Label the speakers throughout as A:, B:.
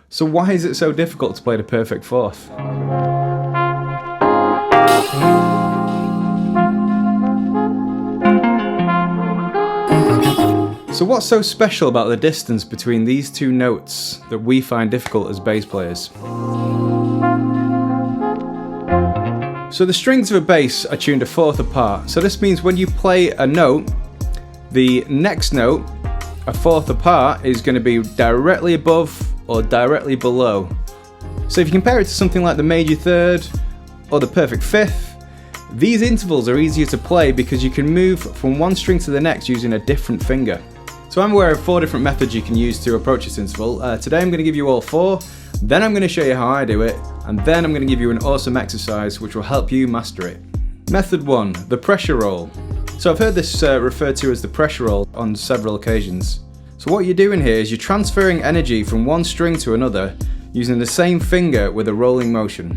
A: So why is it so difficult to play the perfect fourth? So what's so special about the distance between these two notes that we find difficult as bass players? So the strings of a bass are tuned a fourth apart. So this means when you play a note, the next note, a fourth apart, is going to be directly above or directly below. So if you compare it to something like the major third or the perfect fifth, these intervals are easier to play because you can move from one string to the next using a different finger. So I'm aware of 4 different methods you can use to approach this interval. Today I'm going to give you all 4, then I'm going to show you how I do it, and then I'm going to give you an awesome exercise which will help you master it. Method 1, the pressure roll. So I've heard this referred to as the pressure roll on several occasions. So what you're doing here is you're transferring energy from one string to another using the same finger with a rolling motion.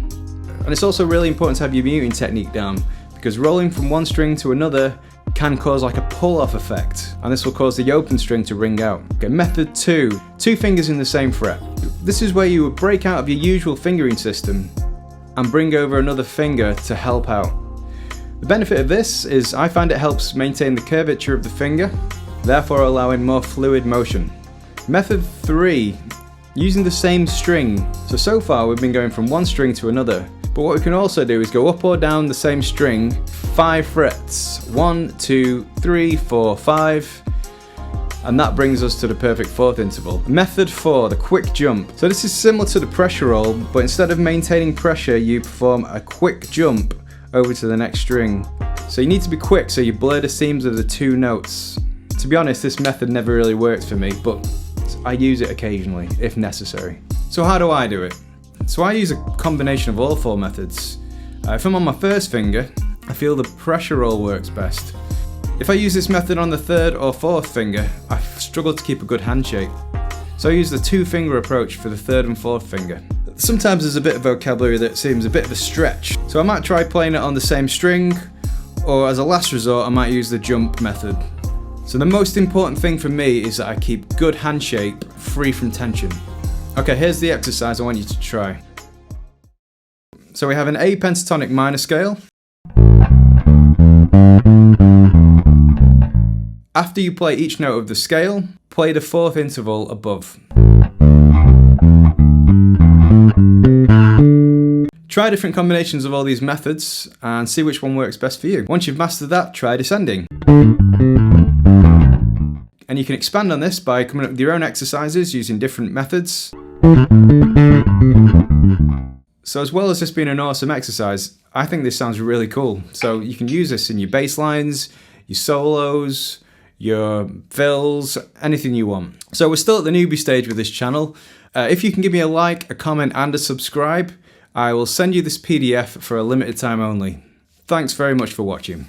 A: And it's also really important to have your muting technique down, because rolling from one string to another can cause like a pull-off effect, and this will cause the open string to ring out. Okay, method 2, 2 fingers in the same fret. This is where you would break out of your usual fingering system and bring over another finger to help out. The benefit of this is I find it helps maintain the curvature of the finger, therefore allowing more fluid motion. Method 3, using the same string. So far we've been going from one string to another, but what we can also do is go up or down the same string 5 frets. 1, 2, 3, 4, 5. And that brings us to the perfect fourth interval. Method 4, the quick jump. So this is similar to the pressure roll, but instead of maintaining pressure, you perform a quick jump over to the next string. So you need to be quick so you blur the seams of the 2 notes. To be honest, this method never really works for me, but I use it occasionally if necessary. So how do I do it? So I use a combination of all 4 methods. If I'm on my first finger, I feel the pressure roll works best. If I use this method on the 3rd or 4th finger, I struggle to keep a good hand shape. So I use the 2-finger approach for the 3rd and 4th finger. Sometimes there's a bit of vocabulary that seems a bit of a stretch, so I might try playing it on the same string, or as a last resort I might use the jump method. So the most important thing for me is that I keep good hand shape, free from tension. Okay, here's the exercise I want you to try. So we have an A pentatonic minor scale. After you play each note of the scale, play the 4th interval above. Try different combinations of all these methods and see which one works best for you. Once you've mastered that, try descending. And you can expand on this by coming up with your own exercises using different methods. So as well as this being an awesome exercise, I think this sounds really cool. So you can use this in your bass lines, your solos, your fills, anything you want. So we're still at the newbie stage with this channel. If you can give me a like, a comment and a subscribe, I will send you this PDF for a limited time only. Thanks very much for watching.